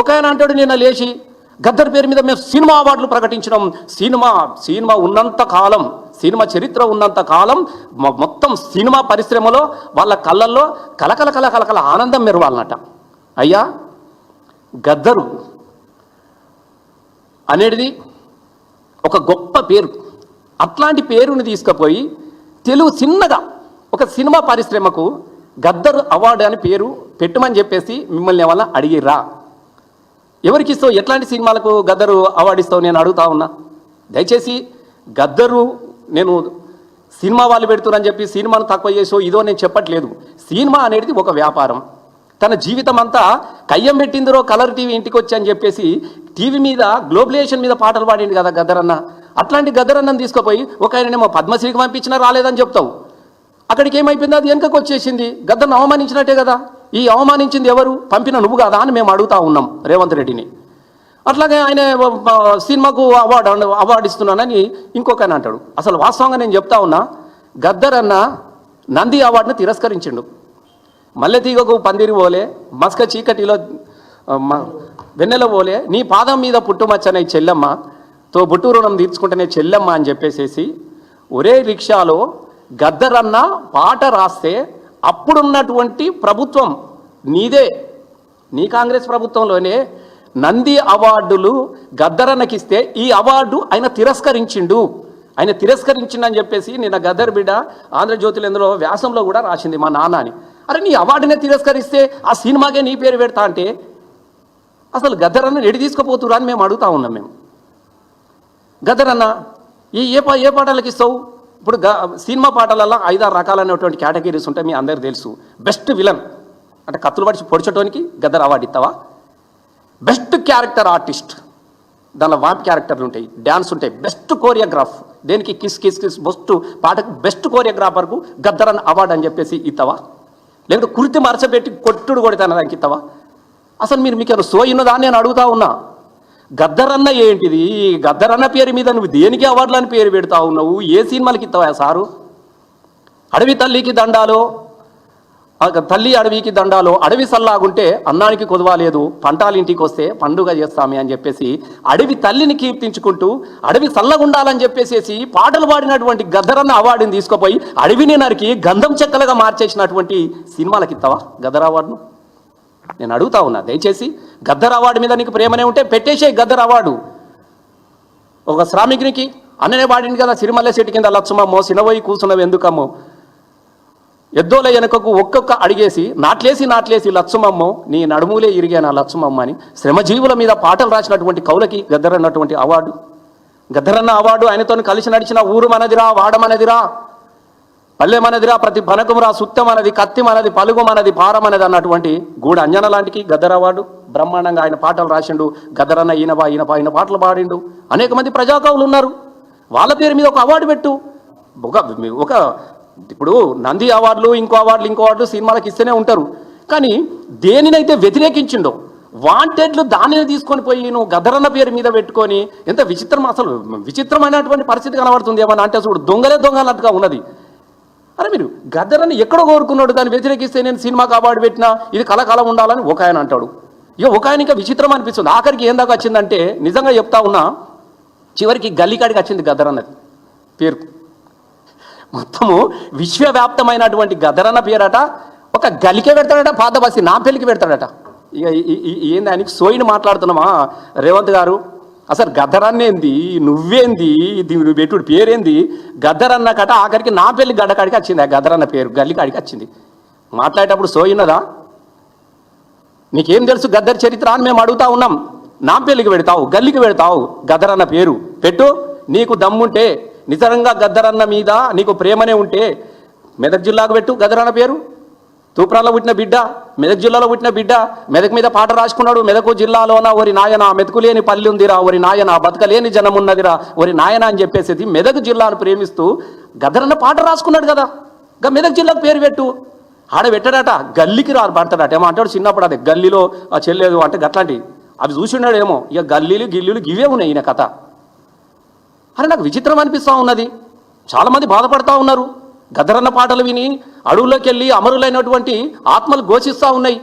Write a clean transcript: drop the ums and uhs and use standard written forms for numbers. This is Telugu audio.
ఒక ఆయన అంటాడు నిన్న లేచి, గద్దర్ పేరు మీద మేము సినిమా అవార్డులు ప్రకటించడం. సినిమా ఉన్నంత కాలం, సినిమా చరిత్ర ఉన్నంత కాలం మొత్తం సినిమా పరిశ్రమలో వాళ్ళ కళ్ళల్లో కలకల ఆనందం మెరవాలన్నట. అయ్యా, గద్దరు అనేది ఒక గొప్ప పేరు. అట్లాంటి పేరుని తీసుకుపోయి చిన్నగా ఒక సినిమా పరిశ్రమకు గద్దర్ అవార్డు అని పేరు పెట్టమని చెప్పేసి మిమ్మల్ని ఏమన్నా అడిగిర్రా? ఎవరికి ఇస్తావు? ఎట్లాంటి సినిమాలకు గద్దరు అవార్డు ఇస్తావు నేను అడుగుతా ఉన్నా. దయచేసి గద్దరు నేను సినిమా వాళ్ళు పెడుతున్నారని చెప్పి సినిమాను తక్కువ చేసో ఇదో నేను చెప్పట్లేదు. సినిమా అనేది ఒక వ్యాపారం. తన జీవితం అంతా కయ్యం పెట్టిందిరో కలర్ టీవీ ఇంటికి వచ్చి అని చెప్పేసి టీవీ మీద గ్లోబలైజేషన్ మీద పాటలు పాడింది కదా గద్దరన్న. అట్లాంటి గద్దరన్నను తీసుకుపోయి ఒక ఆయననేమో పద్మశ్రీకి పంపించినా రాలేదని చెప్తావు. అక్కడికి ఏమైపోయింది? అది వెనుకకు వచ్చేసింది. గద్దర్ను అవమానించినట్టే కదా. ఈ అవమానించింది ఎవరు? పంపిన నువ్వు కాదా అని మేము అడుగుతా ఉన్నాం రేవంత్ రెడ్డిని. అట్లాగే ఆయన సినిమాకు అవార్డు ఇస్తున్నానని ఇంకొక ఆయన అంటాడు. అసలు వాస్తవంగా నేను చెప్తా ఉన్నా, గద్దరన్న నంది అవార్డును తిరస్కరించిండు. మల్లెతీగకు పందిరి పోలే, మస్క చీకటిలో వెన్నెల పోలే, నీ పాదం మీద పుట్టుమచ్చనే చెల్లెమ్మతో బుట్టు రుణం తీర్చుకుంటేనే చెల్లెమ్మ అని చెప్పేసేసి ఒరే రిక్షాలో గద్దరన్న పాట రాస్తే అప్పుడున్నటువంటి ప్రభుత్వం నీదే, నీ కాంగ్రెస్ ప్రభుత్వంలోనే నంది అవార్డులు గద్దరన్నకిస్తే ఈ అవార్డు ఆయన తిరస్కరించిండని చెప్పేసి నిన్న గద్దర్ బిడ్డ ఆంధ్రజ్యోతిలో ఎందులో వ్యాసంలో కూడా రాసింది మా నాన్న అని. అరే నీ అవార్డునే తిరస్కరిస్తే ఆ సినిమాకే నీ పేరు పెడతా అంటే అసలు గద్దరన్న ఎడి తీసుకుపోతురా అని మేము అడుగుతా ఉన్నాం. మేము గద్దరన్న ఏ పాటలకు ఇస్తావు? ఇప్పుడు సినిమా పాటలలో 5-6 రకాలైనటువంటి కేటగిరీస్ ఉంటాయి, మీ అందరికీ తెలుసు. బెస్ట్ విలన్ అంటే కత్తులు పడిచి పొడిచడానికి గద్దర్ అవార్డు ఇస్తావా? బెస్ట్ క్యారెక్టర్ ఆర్టిస్ట్, దానిలో వాప్ క్యారెక్టర్లు ఉంటాయి, డ్యాన్స్ ఉంటాయి. బెస్ట్ కోరియోగ్రాఫ్, దేనికి కిస్ బెస్ట్ పాటకు బెస్ట్ కోరియోగ్రాఫర్కు గద్దరన్న అవార్డు అని చెప్పేసి ఇస్తావా? లేకపోతే కుర్తి మరచబెట్టి కొట్టుడు కొడతాను దానికి ఇస్తావా? అసలు మీకు సోయిన్నదా అని నేను అడుగుతా ఉన్నా. గద్దరన్న ఏంటిది? గద్దరన్న పేరు మీద నువ్వు దేనికి అవార్డులని పేరు పెడతా ఉన్నావు? ఏ సినిమాలకి ఇస్తావా సారు? అడవి తల్లికి దండాలో, తల్లి అడవికి దండాలో, అడవి సల్లాగుంటే అన్నానికి కొదవాలేదు, పంటాలింటికి వస్తే పండుగ చేస్తామే అని చెప్పేసి అడవి తల్లిని కీర్తించుకుంటూ అడవి సల్లగుండాలని చెప్పేసి పాటలు పాడినటువంటి గద్దరన్న అవార్డుని తీసుకుపోయి అడవిని నరికి గంధం చెక్కలుగా మార్చేసినటువంటి సినిమాలకి ఇస్తావా గద్దర్ అవార్డును? నేను అడుగుతా ఉన్నా. దయచేసి గద్దర్ అవార్డు మీద నీకు ప్రేమనే ఉంటే పెట్టేసే గద్దర్ అవార్డు. ఒక శ్రామికునికి అన్ననే పాడింది కదా, సిరిమల్లె చెట్టు కింద లచ్చమమ్మో, సినవోయి కూర్చున్నవి ఎందుకమ్మో, ఎద్దోల వెనుకకు ఒక్కొక్క అడిగేసి నాట్లేసి లచ్చమమ్మో, నీ నడుములే ఇరిగానా లచ్చమమ్మ అని శ్రమజీవుల మీద పాటలు రాసినటువంటి కవులకి గద్దర్ అన్నటువంటి అవార్డు. గద్దరన్న అవార్డు ఆయనతో కలిసి నడిచిన ఊరు మనదిరా, వాడమనదిరా, పల్లె మనదిరా, ప్రతి పనకమురా, సుత్తం అనేది, కత్తి మనది, పలుగు మనది, పారమనది అన్నటువంటి గూడ అంజన లాంటికి గద్దర్ అవార్డు. బ్రహ్మాండంగా ఆయన పాటలు రాసిండు. గద్దరన్న ఈయన పాటలు పాడిండు. అనేక మంది ప్రజాకవులు ఉన్నారు, వాళ్ళ పేరు మీద ఒక అవార్డు పెట్టు. ఒక ఇప్పుడు నంది అవార్డులు ఇంకో అవార్డులు సినిమాలకు ఇస్తూనే ఉంటారు. కానీ దేనినైతే వ్యతిరేకించిండో వాంటెడ్లు దానిని తీసుకొని పోయి నువ్వు గద్దరన్న పేరు మీద పెట్టుకొని ఎంత విచిత్రం, అసలు విచిత్రమైనటువంటి పరిస్థితి కనబడుతుంది. ఏమన్నా అంటే చూడు దొంగలన్నట్టుగా ఉన్నది. అరే మీరు గద్దరన్న ఎక్కడో కోరుకున్నాడు, దాన్ని వ్యతిరేకిస్తే నేను సినిమాకి అవార్డు పెట్టినా ఇది కలకాలం ఉండాలని ఒక ఆయన అంటాడు. ఇక ఒక ఆయన ఇంకా విచిత్రం అనిపిస్తుంది. ఆఖరికి ఏం దాకా వచ్చిందంటే నిజంగా చెప్తా ఉన్నా, చివరికి గల్లీకాడికి వచ్చింది గద్దరన్నది పేరు. మొత్తము విశ్వవ్యాప్తమైనటువంటి గద్దరన్న పేరట ఒక గలికే పెడతాడట, పాత బస్సి నా పెళ్ళికి పెడతాడట. ఇక ఏంది ఆయనకి సోయిని మాట్లాడుతున్నామా రేవంత్ గారు? అసలు గద్దరన్న ఏంది, నువ్వేంది, నువ్వు పెట్టుడు పేరేంది? గద్దరన్న కట ఆఖరికి నా పెళ్లి గడ్డకాడికి వచ్చింది ఆ గద్దరన్న పేరు, గల్లికాడికి వచ్చింది. మాట్లాడేటప్పుడు సోయినదా? నీకేం తెలుసు గద్దర్ చరిత్ర అని మేము అడుగుతా ఉన్నాం. నా పెళ్లికి పెడతావు, గల్లికి పెడతావు గద్దరన్న పేరు పెట్టు. నీకు దమ్ముంటే, నిజంగా గద్దరన్న మీద నీకు ప్రేమనే ఉంటే మెదక్ జిల్లాకు పెట్టు గద్దరన్న పేరు. తూప్రాలో పుట్టిన బిడ్డ, మెదక్ జిల్లాలో పుట్టిన బిడ్డ, మెదక్ మీద పాట రాసుకున్నాడు. మెదకు జిల్లాలోన ఒరి నాయన మెతుకులేని పల్లి ఉందిరా, ఒరి నాయన బతకలేని జనం ఉన్నదిరా, ఒరి నాయన అని చెప్పేసి మెదక్ జిల్లాను ప్రేమిస్తూ గద్దరన్న పాట రాసుకున్నాడు కదా. ఇంకా మెదక్ జిల్లాకు పేరు పెట్టు. ఆడ పెట్టాడట, గల్లీకి పడతాడట. ఏమో అంటాడు చిన్నప్పుడు, అదే గల్లీలో చెల్లేదు అంటే గట్లాంటి అవి చూసిన్నాడు ఏమో. ఇక గిల్లీలు గివే ఉన్నాయి ఈయన కథ. అరే నాకు విచిత్రం అనిపిస్తూ ఉన్నది. చాలామంది బాధపడతా ఉన్నారు. గద్దరన్న పాటలు విని అడవుల్లోకి వెళ్ళి అమరులైనటువంటి ఆత్మలు ఘోషిస్తూ ఉన్నాయి.